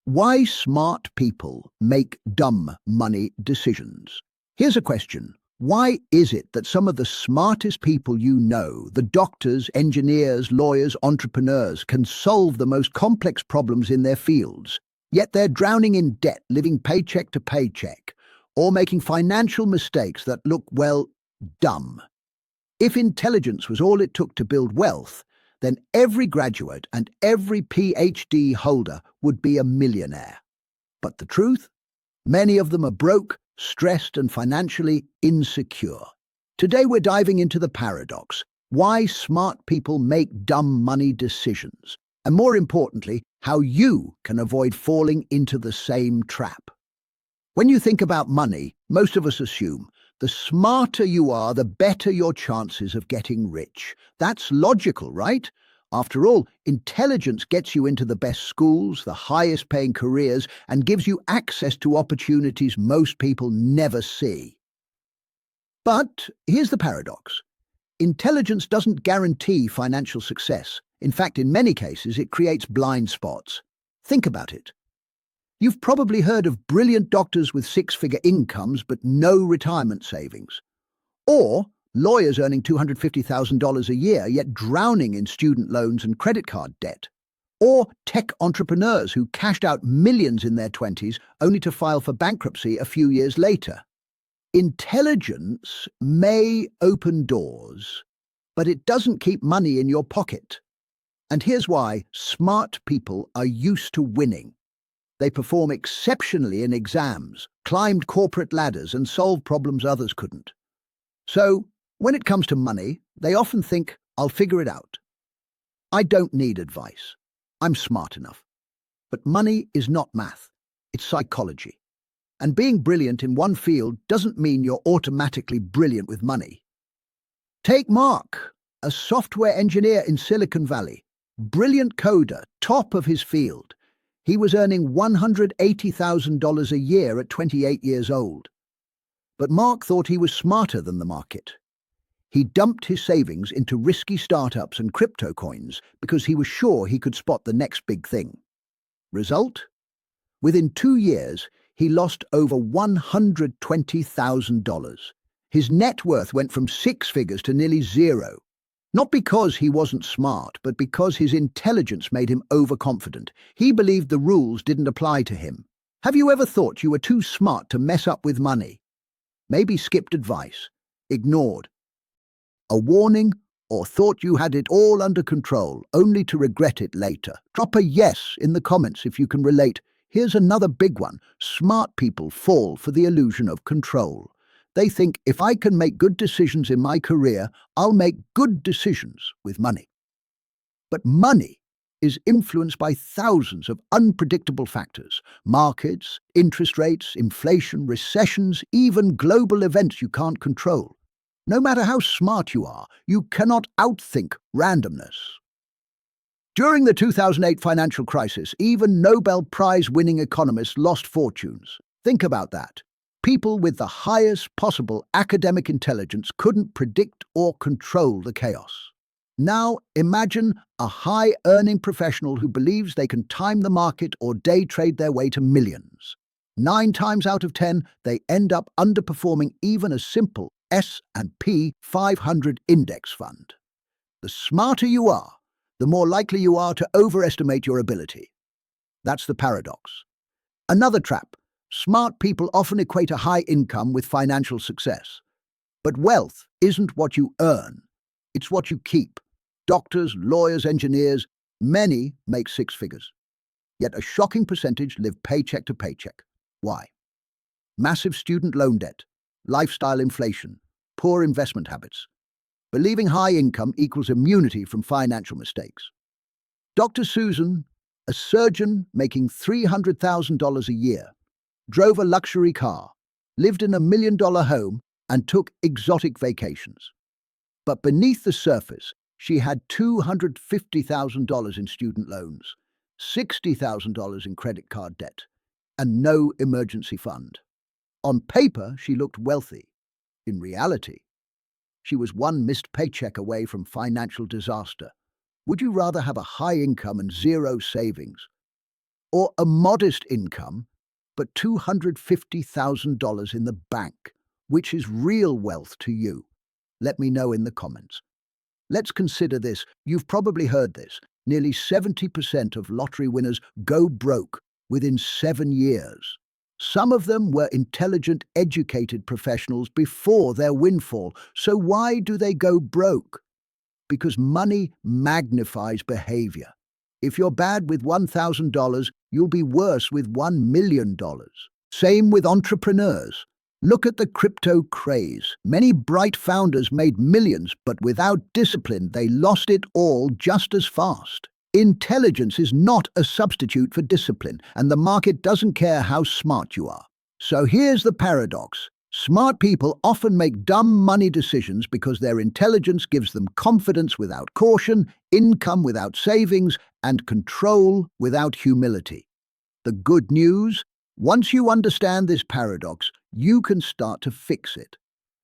Why smart people make dumb money decisions. Here's a question. Why is it that some of the smartest people you know, the doctors, engineers, lawyers, entrepreneurs, can solve the most complex problems in their fields, yet they're drowning in debt, living paycheck to paycheck, or making financial mistakes that look, well, dumb? If intelligence was all it took to build wealth, then every graduate and every PhD holder would be a millionaire. But the truth? Many of them are broke, stressed, and financially insecure. Today we're diving into the paradox, why smart people make dumb money decisions, and more importantly, how you can avoid falling into the same trap. When you think about money, most of us assume the smarter you are, the better your chances of getting rich. That's logical, right? After all, intelligence gets you into the best schools, the highest paying careers, and gives you access to opportunities most people never see. But here's the paradox. Intelligence doesn't guarantee financial success. In fact, in many cases, it creates blind spots. Think about it. You've probably heard of brilliant doctors with six-figure incomes but no retirement savings. Or lawyers earning $250,000 a year yet drowning in student loans and credit card debt. Or tech entrepreneurs who cashed out millions in their 20s only to file for bankruptcy a few years later. Intelligence may open doors, but it doesn't keep money in your pocket. And here's why smart people are used to winning. They perform exceptionally in exams, climbed corporate ladders, and solved problems others couldn't. So, when it comes to money, they often think, I'll figure it out. I don't need advice. I'm smart enough. But money is not math. It's psychology. And being brilliant in one field doesn't mean you're automatically brilliant with money. Take Mark, a software engineer in Silicon Valley. Brilliant coder, top of his field. He was earning $180,000 a year at 28 years old. But Mark thought he was smarter than the market. He dumped his savings into risky startups and crypto coins because he was sure he could spot the next big thing. Result? Within 2 years, he lost over $120,000. His net worth went from six figures to nearly zero. Not because he wasn't smart, but because his intelligence made him overconfident. He believed the rules didn't apply to him. Have you ever thought you were too smart to mess up with money? Maybe skipped advice, ignored a warning, or thought you had it all under control, only to regret it later? Drop a yes in the comments if you can relate. Here's another big one. Smart people fall for the illusion of control. They think, if I can make good decisions in my career, I'll make good decisions with money. But money is influenced by thousands of unpredictable factors. Markets, interest rates, inflation, recessions, even global events you can't control. No matter how smart you are, you cannot outthink randomness. During the 2008 financial crisis, even Nobel Prize-winning economists lost fortunes. Think about that. People with the highest possible academic intelligence couldn't predict or control the chaos. Now, imagine a high-earning professional who believes they can time the market or day trade their way to millions. 9 times out of 10, they end up underperforming even a simple S&P 500 index fund. The smarter you are, the more likely you are to overestimate your ability. That's the paradox. Another trap. Smart people often equate a high income with financial success. But wealth isn't what you earn, it's what you keep. Doctors, lawyers, engineers, many make six figures. Yet a shocking percentage live paycheck to paycheck. Why? Massive student loan debt, lifestyle inflation, poor investment habits. Believing high income equals immunity from financial mistakes. Dr. Susan, a surgeon making $300,000 a year, drove a luxury car, lived in a $1 million home, and took exotic vacations. But beneath the surface, she had $250,000 in student loans, $60,000 in credit card debt, and no emergency fund. On paper, she looked wealthy. In reality, she was one missed paycheck away from financial disaster. Would you rather have a high income and zero savings, or a modest income, but $250,000 in the bank, which is real wealth to you? Let me know in the comments. Let's consider this. You've probably heard this. Nearly 70% of lottery winners go broke within 7 years. Some of them were intelligent, educated professionals before their windfall. So why do they go broke? Because money magnifies behavior. If you're bad with $1,000, you'll be worse with $1 million. Same with entrepreneurs. Look at the crypto craze. Many bright founders made millions, but without discipline, they lost it all just as fast. Intelligence is not a substitute for discipline, and the market doesn't care how smart you are. So here's the paradox. Smart people often make dumb money decisions because their intelligence gives them confidence without caution, income without savings, and control without humility. The good news? Once you understand this paradox, you can start to fix it.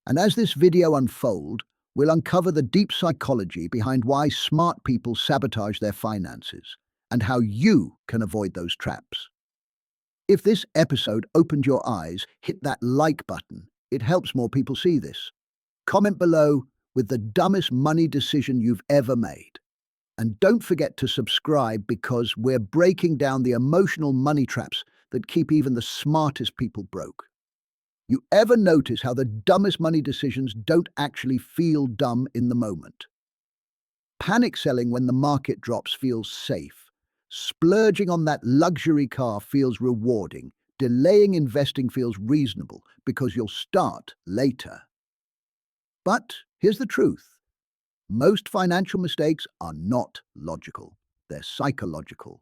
And as this video unfolds, we'll uncover the deep psychology behind why smart people sabotage their finances and how you can avoid those traps. If this episode opened your eyes, hit that like button. It helps more people see this. Comment below with the dumbest money decision you've ever made. And don't forget to subscribe because we're breaking down the emotional money traps that keep even the smartest people broke. You ever notice how the dumbest money decisions don't actually feel dumb in the moment? Panic selling when the market drops feels safe. Splurging on that luxury car feels rewarding. Delaying investing feels reasonable because you'll start later. But here's the truth. Most financial mistakes are not logical. They're psychological.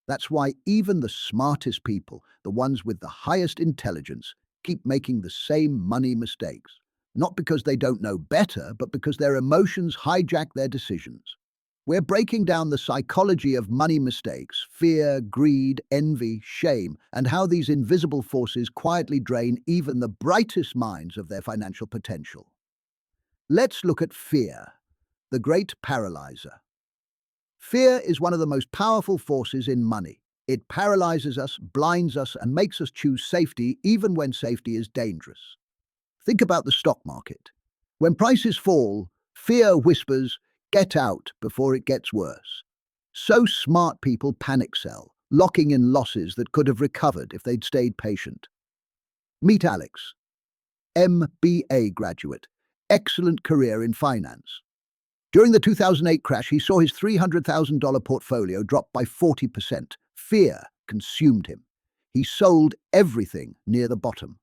That's why even the smartest people, the ones with the highest intelligence, keep making the same money mistakes. Not because they don't know better, but because their emotions hijack their decisions. We're breaking down the psychology of money mistakes, fear, greed, envy, shame, and how these invisible forces quietly drain even the brightest minds of their financial potential. Let's look at fear, the great paralyzer. Fear is one of the most powerful forces in money. It paralyzes us, blinds us, and makes us choose safety even when safety is dangerous. Think about the stock market. When prices fall, fear whispers, "Get out before it gets worse." So smart people panic sell, locking in losses that could have recovered if they'd stayed patient. Meet Alex, MBA graduate, excellent career in finance. During the 2008 crash, he saw his $300,000 portfolio drop by 40%. Fear consumed him. He sold everything near the bottom.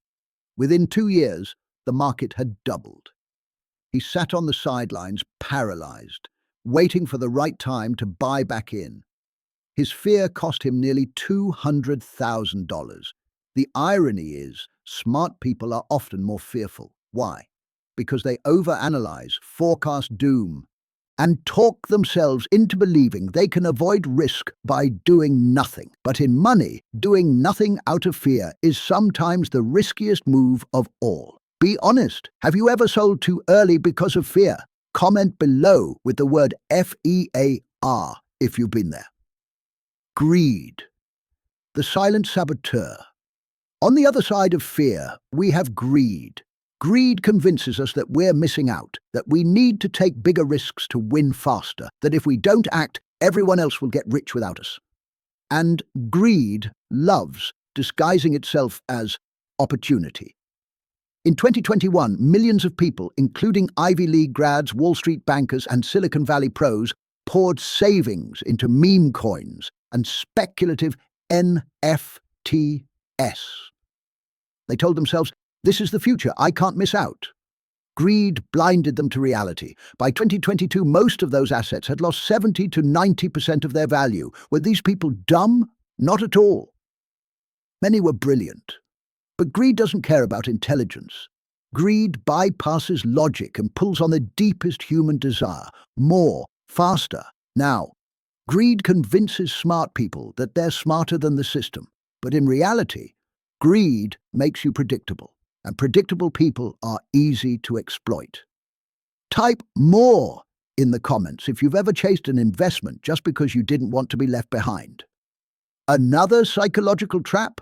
Within 2 years, the market had doubled. He sat on the sidelines, paralyzed, waiting for the right time to buy back in. His fear cost him nearly $200,000. The irony is, smart people are often more fearful. Why? Because they overanalyze, forecast doom, and talk themselves into believing they can avoid risk by doing nothing. But in money, doing nothing out of fear is sometimes the riskiest move of all. Be honest. Have you ever sold too early because of fear? Comment below with the word FEAR if you've been there. Greed, the silent saboteur. On the other side of fear, we have greed. Greed convinces us that we're missing out, that we need to take bigger risks to win faster, that if we don't act, everyone else will get rich without us. And greed loves disguising itself as opportunity. In 2021, millions of people, including Ivy League grads, Wall Street bankers, and Silicon Valley pros, poured savings into meme coins and speculative NFTs. They told themselves, "This is the future, I can't miss out." Greed blinded them to reality. By 2022, most of those assets had lost 70 to 90% of their value. Were these people dumb? Not at all. Many were brilliant. But greed doesn't care about intelligence. Greed bypasses logic and pulls on the deepest human desire: more, faster, now. Greed convinces smart people that they're smarter than the system. But in reality, greed makes you predictable. And predictable people are easy to exploit. Type "more" in the comments if you've ever chased an investment just because you didn't want to be left behind. Another psychological trap?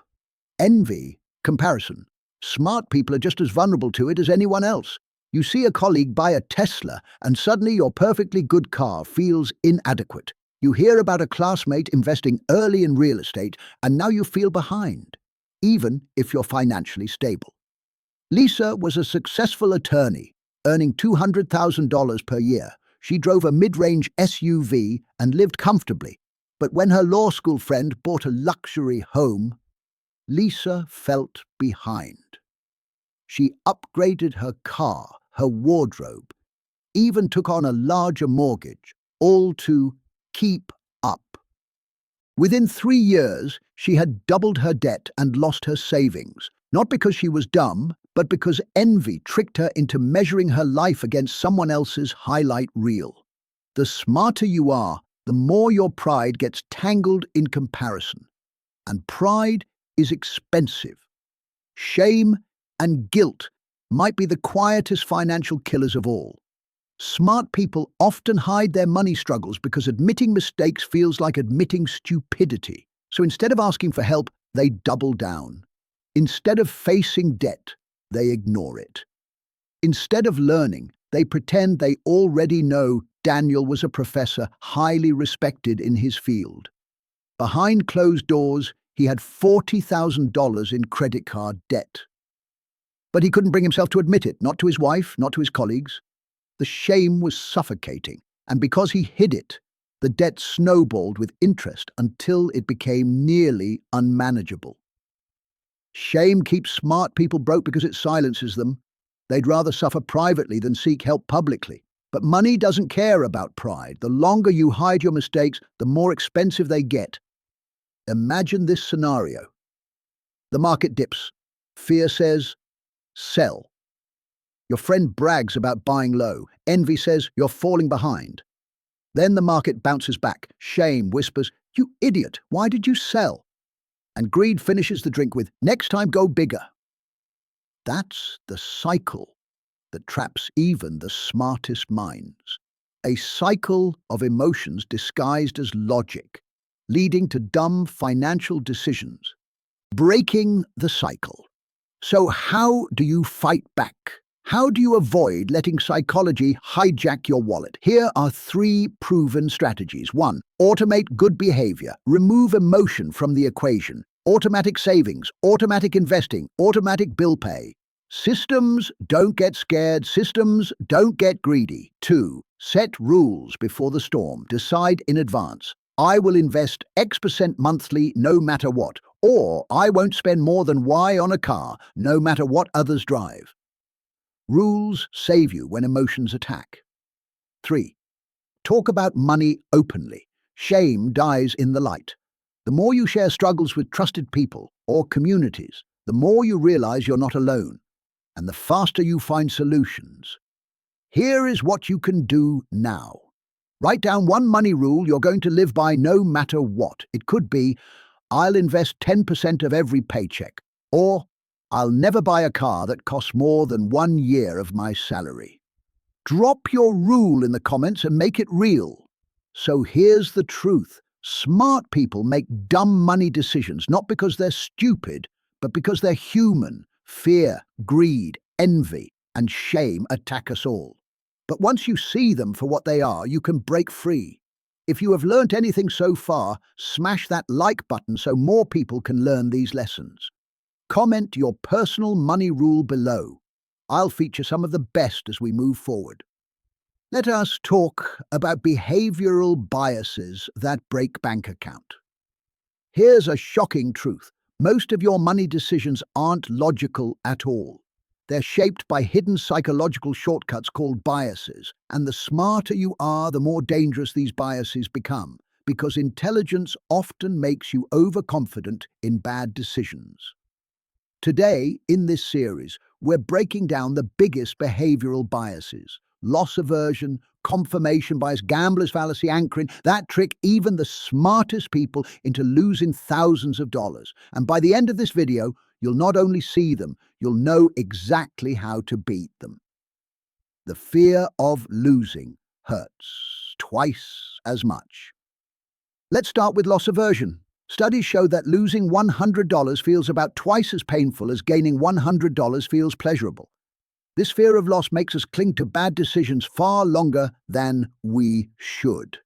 Envy, comparison. Smart people are just as vulnerable to it as anyone else. You see a colleague buy a Tesla, and suddenly your perfectly good car feels inadequate. You hear about a classmate investing early in real estate, and now you feel behind, even if you're financially stable. Lisa was a successful attorney, earning $200,000 per year. She drove a mid-range SUV and lived comfortably. But when her law school friend bought a luxury home, Lisa felt behind. She upgraded her car, her wardrobe, even took on a larger mortgage, all to keep up. Within 3 years, she had doubled her debt and lost her savings, not because she was dumb, but because envy tricked her into measuring her life against someone else's highlight reel. The smarter you are, the more your pride gets tangled in comparison. And pride is expensive. Shame and guilt might be the quietest financial killers of all. Smart people often hide their money struggles because admitting mistakes feels like admitting stupidity. So instead of asking for help, they double down. Instead of facing debt, they ignore it. Instead of learning, they pretend they already know. Daniel was a professor highly respected in his field. Behind closed doors, he had $40,000 in credit card debt. But he couldn't bring himself to admit it, not to his wife, not to his colleagues. The shame was suffocating, and because he hid it, the debt snowballed with interest until it became nearly unmanageable. Shame keeps smart people broke because it silences them. They'd rather suffer privately than seek help publicly. But money doesn't care about pride. The longer you hide your mistakes, the more expensive they get. Imagine this scenario. The market dips. Fear says, sell. Your friend brags about buying low. Envy says you're falling behind. Then the market bounces back. Shame whispers, you idiot, why did you sell? And greed finishes the drink with, next time go bigger. That's the cycle that traps even the smartest minds. A cycle of emotions disguised as logic, leading to dumb financial decisions. Breaking the cycle. So how do you fight back? How do you avoid letting psychology hijack your wallet? Here are 3 proven strategies. 1. Automate good behavior. Remove emotion from the equation. Automatic savings, automatic investing, automatic bill pay. Systems don't get scared. Systems don't get greedy. 2. Set rules before the storm. Decide in advance. I will invest X% monthly no matter what. Or I won't spend more than Y on a car, no matter what others drive. Rules save you when emotions attack. 3. Talk about money openly. Shame dies in the light. The more you share struggles with trusted people or communities, the more you realize you're not alone, and the faster you find solutions. Here is what you can do now. Write down 1 money rule you're going to live by no matter what. It could be, I'll invest 10% of every paycheck, or I'll never buy a car that costs more than 1 year of my salary. Drop your rule in the comments and make it real. So here's the truth. Smart people make dumb money decisions, not because they're stupid, but because they're human. Fear, greed, envy, and shame attack us all. But once you see them for what they are, you can break free. If you have learnt anything so far, smash that like button so more people can learn these lessons. Comment your personal money rule below. I'll feature some of the best as we move forward. Let us talk about behavioral biases that break bank account. Here's a shocking truth. Most of your money decisions aren't logical at all. They're shaped by hidden psychological shortcuts called biases, and the smarter you are, the more dangerous these biases become, because intelligence often makes you overconfident in bad decisions. Today, in this series, we're breaking down the biggest behavioral biases: loss aversion, confirmation bias, gambler's fallacy, anchoring. That trick even the smartest people into losing thousands of dollars. And by the end of this video, you'll not only see them, you'll know exactly how to beat them. The fear of losing hurts twice as much. Let's start with loss aversion. Studies show that losing $100 feels about twice as painful as gaining $100 feels pleasurable. This fear of loss makes us cling to bad decisions far longer than we should.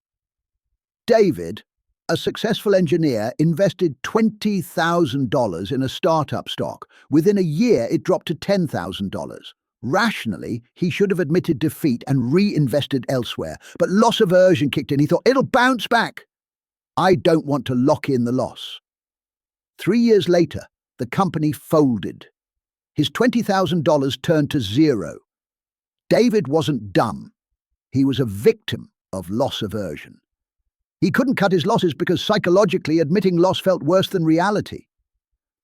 David, a successful engineer, invested $20,000 in a startup stock. Within a year, it dropped to $10,000. Rationally, he should have admitted defeat and reinvested elsewhere, but loss aversion kicked in. He thought, it'll bounce back. I don't want to lock in the loss. 3 years later, the company folded. His $20,000 turned to zero. David wasn't dumb. He was a victim of loss aversion. He couldn't cut his losses because psychologically admitting loss felt worse than reality.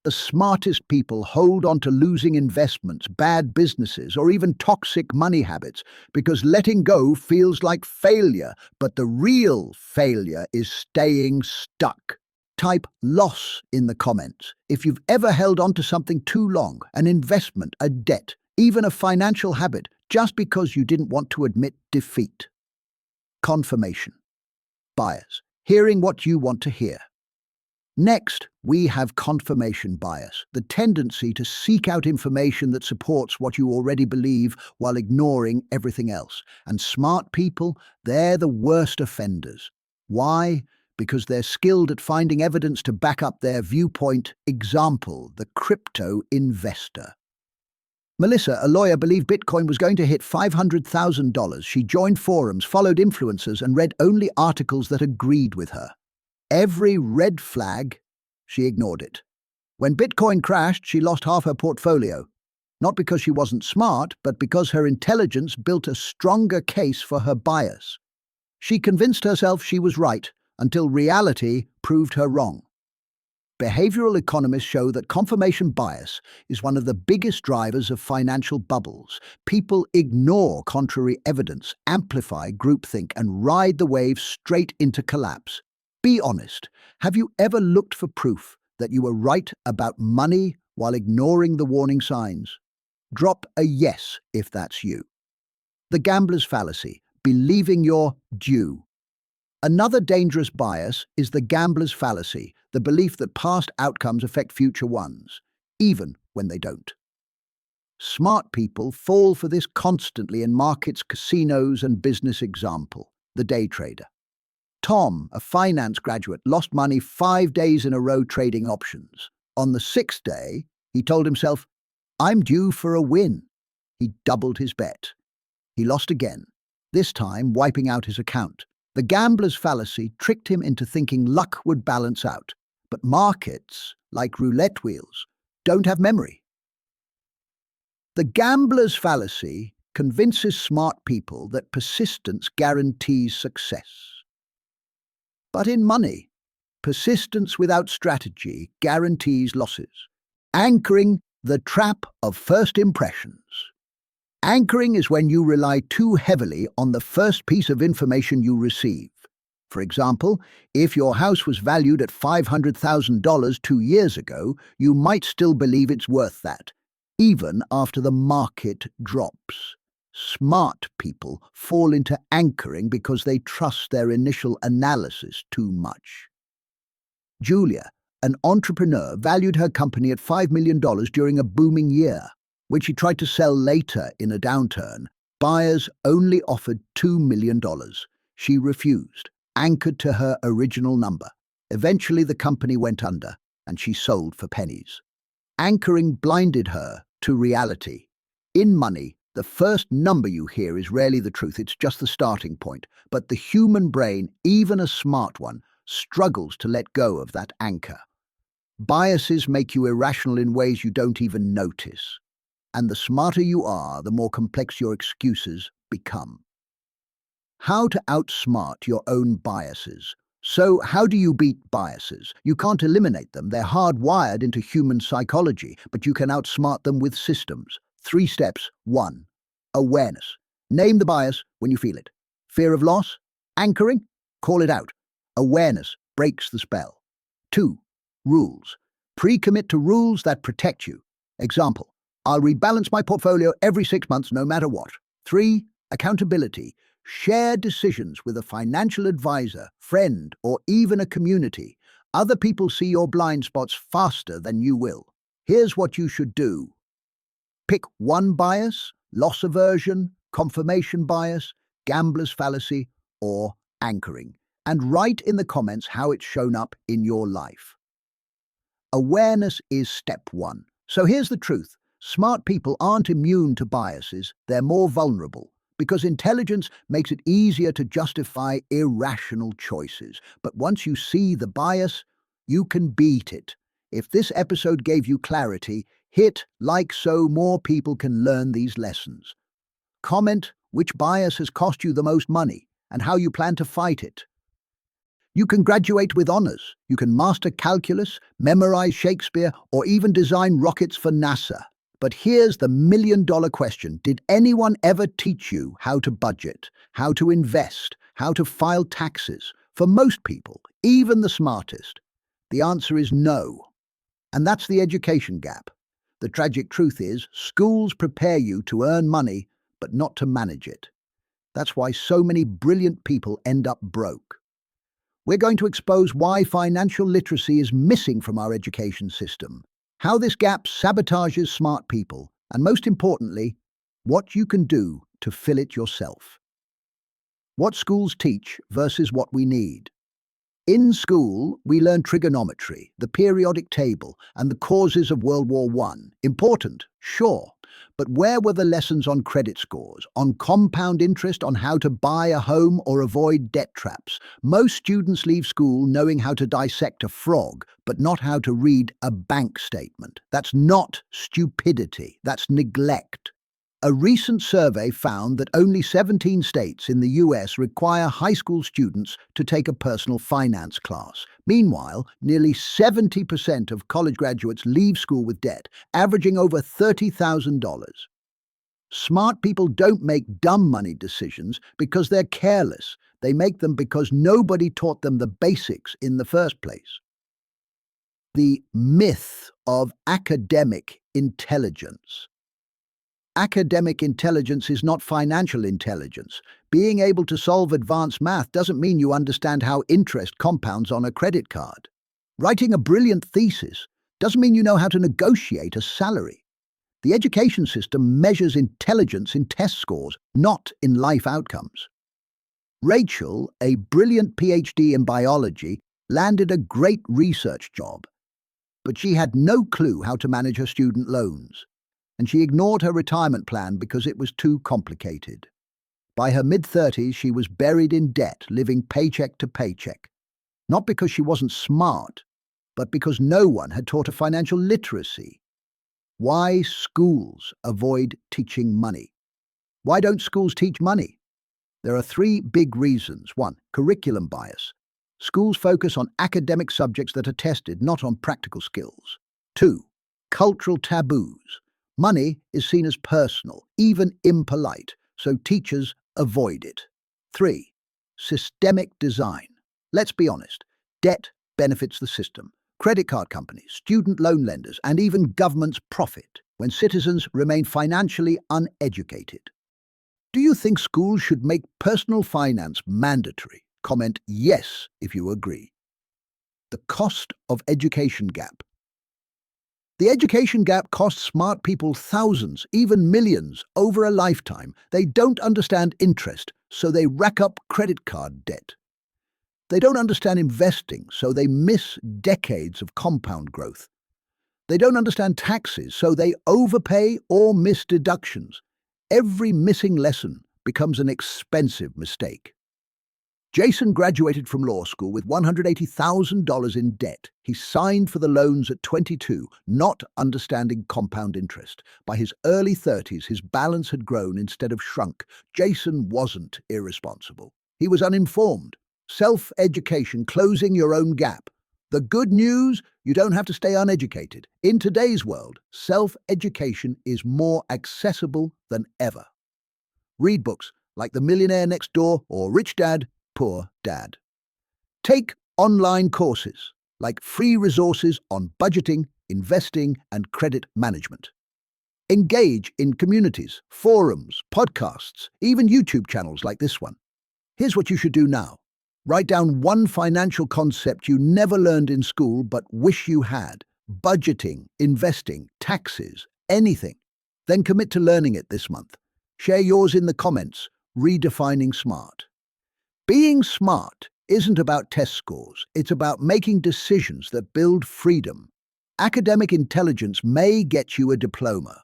The smartest people hold on to losing investments, bad businesses, or even toxic money habits because letting go feels like failure, but the real failure is staying stuck. Type loss in the comments if you've ever held on to something too long, an investment, a debt, even a financial habit, just because you didn't want to admit defeat. Confirmation bias, hearing what you want to hear. Next, we have confirmation bias, the tendency to seek out information that supports what you already believe while ignoring everything else. And smart people, they're the worst offenders. Why? Because they're skilled at finding evidence to back up their viewpoint. Example, the crypto investor. Melissa, a lawyer, believed Bitcoin was going to hit $500,000. She joined forums, followed influencers, and read only articles that agreed with her. Every red flag, she ignored it. When Bitcoin crashed, she lost half her portfolio. Not because she wasn't smart, but because her intelligence built a stronger case for her bias. She convinced herself she was right, until reality proved her wrong. Behavioral economists show that confirmation bias is one of the biggest drivers of financial bubbles. People ignore contrary evidence, amplify groupthink, and ride the wave straight into collapse. Be honest, have you ever looked for proof that you were right about money while ignoring the warning signs? Drop a yes if that's you. The gambler's fallacy, believing you're due. Another dangerous bias is the gambler's fallacy, the belief that past outcomes affect future ones, even when they don't. Smart people fall for this constantly in markets, casinos, and business. Example, the day trader. Tom, a finance graduate, lost money 5 days in a row trading options. On the 6th day, he told himself, I'm due for a win. He doubled his bet. He lost again, this time wiping out his account. The gambler's fallacy tricked him into thinking luck would balance out. But markets, like roulette wheels, don't have memory. The gambler's fallacy convinces smart people that persistence guarantees success. But in money, persistence without strategy guarantees losses. Anchoring, the trap of first impressions. Anchoring is when you rely too heavily on the first piece of information you receive. For example, if your house was valued at $500,000 2 years ago, you might still believe it's worth that, even after the market drops. Smart people fall into anchoring because they trust their initial analysis too much. Julia, an entrepreneur, valued her company at $5 million during a booming year. When she tried to sell later in a downturn, buyers only offered $2 million. She refused, anchored to her original number. Eventually, the company went under, and she sold for pennies. Anchoring blinded her to reality. In money, the first number you hear is rarely the truth, it's just the starting point. But the human brain, even a smart one, struggles to let go of that anchor. Biases make you irrational in ways you don't even notice. And the smarter you are, the more complex your excuses become. How to outsmart your own biases. So, how do you beat biases? You can't eliminate them, they're hardwired into human psychology, but you can outsmart them with systems. 3 steps. 1. Awareness. Name the bias when you feel it. Fear of loss? Anchoring? Call it out. Awareness breaks the spell. 2. Rules. Pre-commit to rules that protect you. Example, I'll rebalance my portfolio every 6 months no matter what. 3. Accountability. Share decisions with a financial advisor, friend, or even a community. Other people see your blind spots faster than you will. Here's what you should do. Pick one bias: loss aversion, confirmation bias, gambler's fallacy, or anchoring, and write in the comments how it's shown up in your life. Awareness is step one. So here's the truth. Smart people aren't immune to biases, they're more vulnerable, because intelligence makes it easier to justify irrational choices. But once you see the bias, you can beat it. If this episode gave you clarity, hit like so more people can learn these lessons. Comment which bias has cost you the most money and how you plan to fight it. You can graduate with honors. You can master calculus, memorize Shakespeare, or even design rockets for NASA. But here's the million-dollar question. Did anyone ever teach you how to budget, how to invest, how to file taxes? For most people, even the smartest, the answer is no. And that's the education gap. The tragic truth is, schools prepare you to earn money, but not to manage it. That's why so many brilliant people end up broke. We're going to expose why financial literacy is missing from our education system, how this gap sabotages smart people, and most importantly, what you can do to fill it yourself. What schools teach versus what we need. In school, we learn trigonometry, the periodic table, and the causes of World War I. Important, sure. But where were the lessons on credit scores, on compound interest, on how to buy a home or avoid debt traps? Most students leave school knowing how to dissect a frog, but not how to read a bank statement. That's not stupidity, that's neglect. A recent survey found that only 17 states in the US require high school students to take a personal finance class. Meanwhile, nearly 70% of college graduates leave school with debt, averaging over $30,000. Smart people don't make dumb money decisions because they're careless. They make them because nobody taught them the basics in the first place. The myth of academic intelligence. Academic intelligence is not financial intelligence. Being able to solve advanced math doesn't mean you understand how interest compounds on a credit card. Writing a brilliant thesis doesn't mean you know how to negotiate a salary. The education system measures intelligence in test scores, not in life outcomes. Rachel, a brilliant PhD in biology, landed a great research job, but she had no clue how to manage her student loans. And she ignored her retirement plan because it was too complicated. By her mid-30s, she was buried in debt, living paycheck to paycheck. Not because she wasn't smart, but because no one had taught her financial literacy. Why schools avoid teaching money? Why don't schools teach money? There are three big reasons. 1. Curriculum bias. Schools focus on academic subjects that are tested, not on practical skills. 2. Cultural taboos. Money is seen as personal, even impolite, so teachers avoid it. 3. Systemic design. Let's be honest, debt benefits the system. Credit card companies, student loan lenders, and even governments profit when citizens remain financially uneducated. Do you think schools should make personal finance mandatory? Comment yes if you agree. The cost of education gap. The education gap costs smart people thousands, even millions, over a lifetime. They don't understand interest, so they rack up credit card debt. They don't understand investing, so they miss decades of compound growth. They don't understand taxes, so they overpay or miss deductions. Every missing lesson becomes an expensive mistake. Jason graduated from law school with $180,000 in debt. He signed for the loans at 22, not understanding compound interest. By his early 30s, his balance had grown instead of shrunk. Jason wasn't irresponsible. He was uninformed. Self-education, closing your own gap. The good news, you don't have to stay uneducated. In today's world, self-education is more accessible than ever. Read books like The Millionaire Next Door or Rich Dad, Poor Dad. Take online courses like free resources on budgeting, investing, and credit management. Engage in communities, forums, podcasts, even YouTube channels like this one. Here's what you should do now. Write down one financial concept you never learned in school but wish you had. Budgeting, investing, taxes, anything. Then commit to learning it this month. Share yours in the comments. Redefining smart. Being smart isn't about test scores. It's about making decisions that build freedom. Academic intelligence may get you a diploma,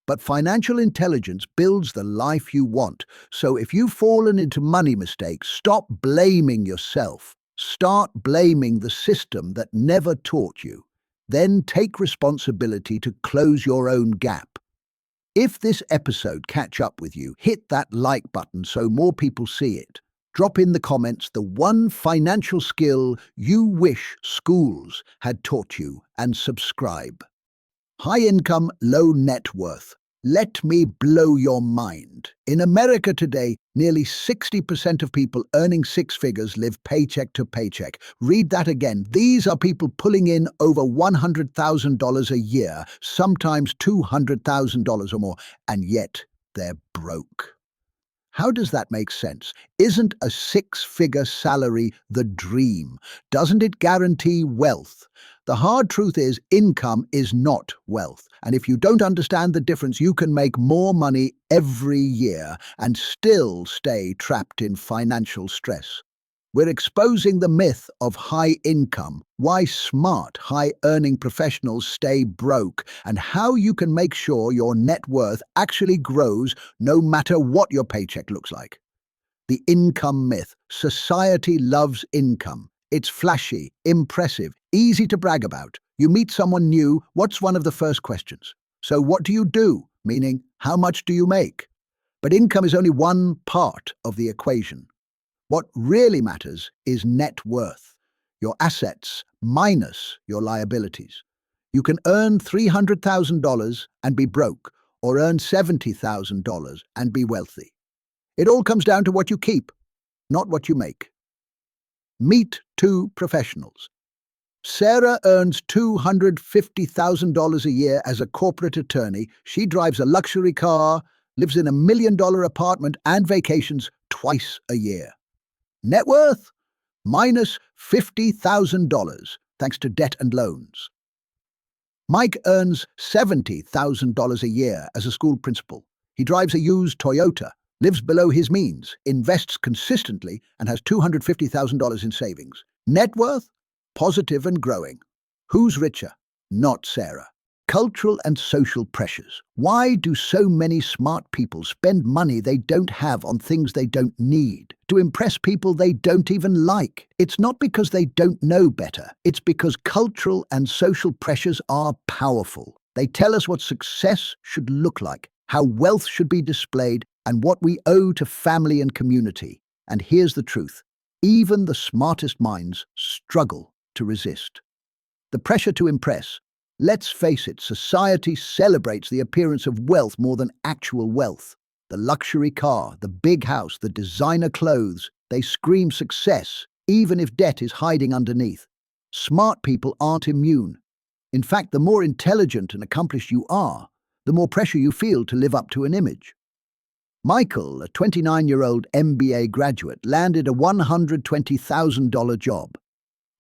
but financial intelligence builds the life you want. So if you've fallen into money mistakes, stop blaming yourself. Start blaming the system that never taught you. Then take responsibility to close your own gap. If this episode catch up with you, hit that like button so more people see it. Drop in the comments the one financial skill you wish schools had taught you and subscribe. High income, low net worth. Let me blow your mind. In America today, nearly 60% of people earning six figures live paycheck to paycheck. Read that again. These are people pulling in over $100,000 a year, sometimes $200,000 or more, and yet they're broke. How does that make sense? Isn't a six-figure salary the dream? Doesn't it guarantee wealth? The hard truth is, income is not wealth. And if you don't understand the difference, you can make more money every year and still stay trapped in financial stress. We're exposing the myth of high income, why smart, high-earning professionals stay broke, and how you can make sure your net worth actually grows no matter what your paycheck looks like. The income myth. Society loves income. It's flashy, impressive, easy to brag about. You meet someone new, what's one of the first questions? So what do you do? Meaning, how much do you make? But income is only one part of the equation. What really matters is net worth, your assets minus your liabilities. You can earn $300,000 and be broke, or earn $70,000 and be wealthy. It all comes down to what you keep, not what you make. Meet two professionals. Sarah earns $250,000 a year as a corporate attorney. She drives a luxury car, lives in a $1 million apartment, and vacations twice a year. Net worth? Minus $50,000, thanks to debt and loans. Mike earns $70,000 a year as a school principal. He drives a used Toyota, lives below his means, invests consistently, and has $250,000 in savings. Net worth? Positive and growing. Who's richer? Not Sarah. Cultural and social pressures. Why do so many smart people spend money they don't have on things they don't need, to impress people they don't even like? It's not because they don't know better. It's because cultural and social pressures are powerful. They tell us what success should look like, how wealth should be displayed, and what we owe to family and community. And here's the truth. Even the smartest minds struggle to resist. The pressure to impress. Let's face it, society celebrates the appearance of wealth more than actual wealth. The luxury car, the big house, the designer clothes, they scream success, even if debt is hiding underneath. Smart people aren't immune. In fact, the more intelligent and accomplished you are, the more pressure you feel to live up to an image. Michael, a 29-year-old MBA graduate, landed a $120,000 job.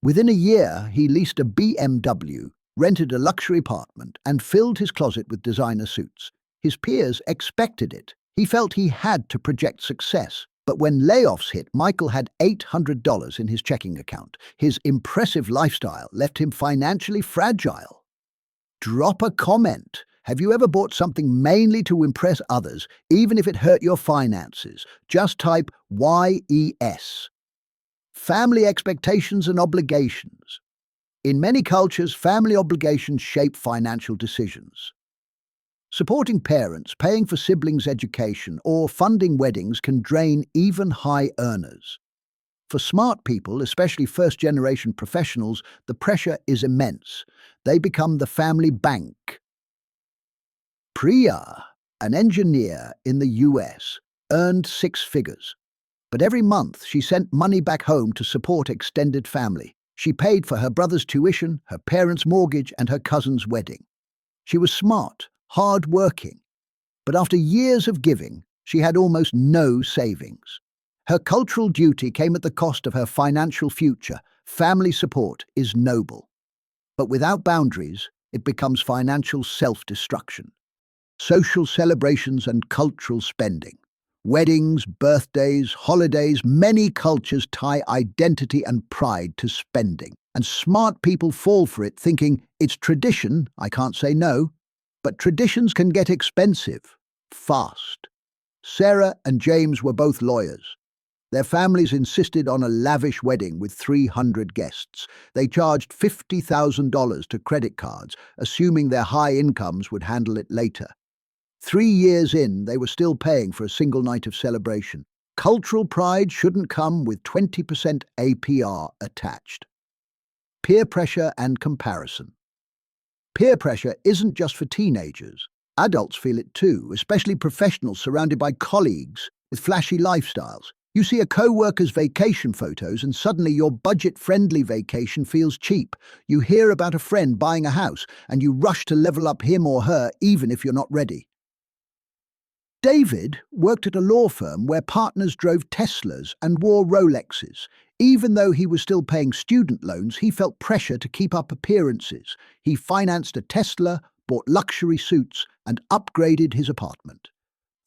Within a year, he leased a BMW, rented a luxury apartment, and filled his closet with designer suits. His peers expected it. He felt he had to project success. But when layoffs hit, Michael had $800 in his checking account. His impressive lifestyle left him financially fragile. Drop a comment. Have you ever bought something mainly to impress others, even if it hurt your finances? Just type YES. Family expectations and obligations. In many cultures, family obligations shape financial decisions. Supporting parents, paying for siblings' education, or funding weddings can drain even high earners. For smart people, especially first-generation professionals, the pressure is immense. They become the family bank. Priya, an engineer in the US, earned six figures. But every month she sent money back home to support extended family. She paid for her brother's tuition, her parents' mortgage, and her cousin's wedding. She was smart, hard-working. But after years of giving, she had almost no savings. Her cultural duty came at the cost of her financial future. Family support is noble. But without boundaries, it becomes financial self-destruction. Social celebrations and cultural spending. Weddings, birthdays, holidays, many cultures tie identity and pride to spending. And smart people fall for it, thinking, it's tradition, I can't say no. But traditions can get expensive, fast. Sarah and James were both lawyers. Their families insisted on a lavish wedding with 300 guests. They charged $50,000 to credit cards, assuming their high incomes would handle it later. 3 years in, they were still paying for a single night of celebration. Cultural pride shouldn't come with 20% APR attached. Peer pressure and comparison. Peer pressure isn't just for teenagers. Adults feel it too, especially professionals surrounded by colleagues with flashy lifestyles. You see a co-worker's vacation photos and suddenly your budget-friendly vacation feels cheap. You hear about a friend buying a house and you rush to level up him or her even if you're not ready. David worked at a law firm where partners drove Teslas and wore Rolexes. Even though he was still paying student loans, he felt pressure to keep up appearances. He financed a Tesla, bought luxury suits, and upgraded his apartment.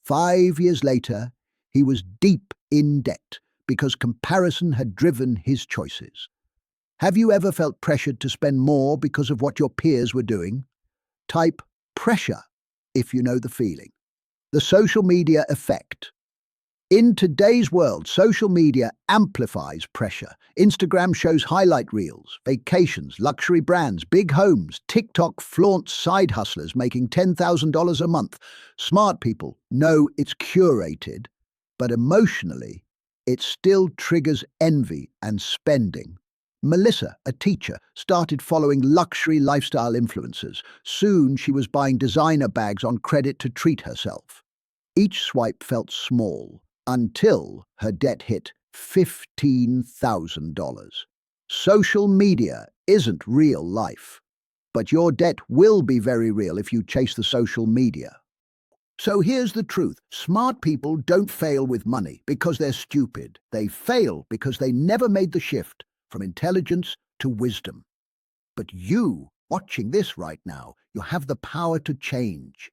5 years later, he was deep in debt because comparison had driven his choices. Have you ever felt pressured to spend more because of what your peers were doing? Type pressure if you know the feeling. The social media effect. In today's world, social media amplifies pressure. Instagram shows highlight reels, vacations, luxury brands, big homes. TikTok flaunts side hustlers making $10,000 a month. Smart people know it's curated, but emotionally, it still triggers envy and spending. Melissa, a teacher, started following luxury lifestyle influencers. Soon she was buying designer bags on credit to treat herself. Each swipe felt small until her debt hit $15,000. Social media isn't real life, but your debt will be very real if you chase the social media. So here's the truth. Smart people don't fail with money because they're stupid. They fail because they never made the shift from intelligence to wisdom. But you, watching this right now, you have the power to change.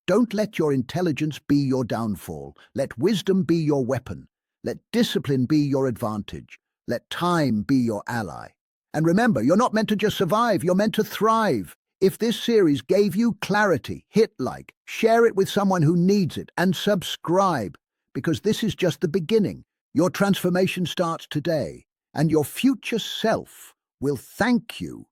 Don't let your intelligence be your downfall. Let wisdom be your weapon. Let discipline be your advantage. Let time be your ally. And remember, you're not meant to just survive, you're meant to thrive. If this series gave you clarity, hit like, share it with someone who needs it, and subscribe, because this is just the beginning. Your transformation starts today, and your future self will thank you